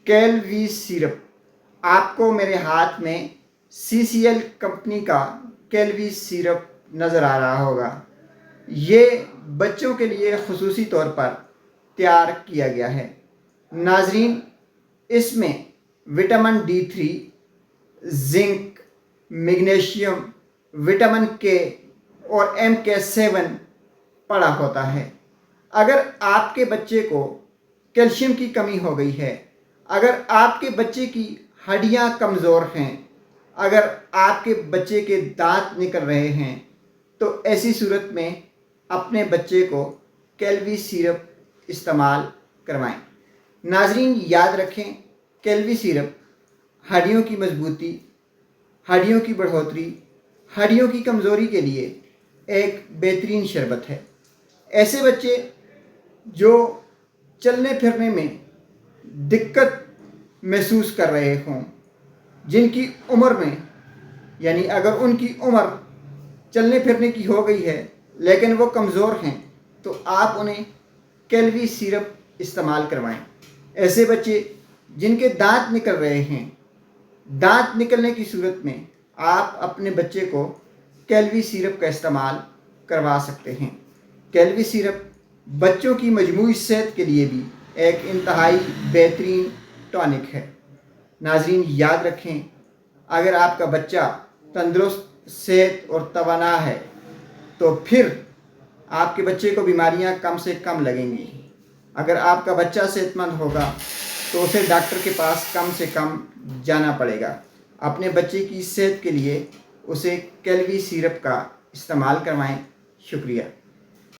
कैलवी syrup. आपको मेरे हाथ में CCL कंपनी का कैलवी सिरप नज़र आ रहा होगा। ये बच्चों के लिए ख़ुसूसी तौर पर तैयार किया गया है। नाजरीन, इसमें vitamin D3, zinc, magnesium, vitamin K और MK7 पड़ा होता है। अगर आपके बच्चे को कैल्शियम की कमी हो गई है, अगर आपके बच्चे की हड्डियां कमज़ोर हैं, अगर आपके बच्चे के दांत निकल रहे हैं, तो ऐसी सूरत में अपने बच्चे को कैलवी सिरप इस्तेमाल करवाएं। नाजरीन, याद रखें, कैलवी सिरप हड्डियों की मजबूती, हड्डियों की बढ़ोतरी, हड्डियों की कमज़ोरी के लिए एक बेहतरीन शरबत है। ऐसे बच्चे जो चलने फिरने में दिक्कत महसूस कर रहे हों, जिनकी उम्र में यानी अगर उनकी उम्र चलने फिरने की हो गई है लेकिन वो कमज़ोर हैं, तो आप उन्हें कैलवी सिरप इस्तेमाल करवाएं। ऐसे बच्चे जिनके दांत निकल रहे हैं, दांत निकलने की सूरत में आप अपने बच्चे को कैलवी सिरप का इस्तेमाल करवा सकते हैं। कैलवी सिरप बच्चों की मजमूई सेहत के लिए भी एक इंतहाई बेहतरीन टॉनिक है। नाजरीन, याद रखें, अगर आपका बच्चा तंदुरुस्त, सेहत और तवाना है तो फिर आपके बच्चे को बीमारियां कम से कम लगेंगी। अगर आपका बच्चा सेहतमंद होगा तो उसे डॉक्टर के पास कम से कम जाना पड़ेगा। अपने बच्चे की सेहत के लिए उसे कैलवी सिरप का इस्तेमाल करवाएं। शुक्रिया।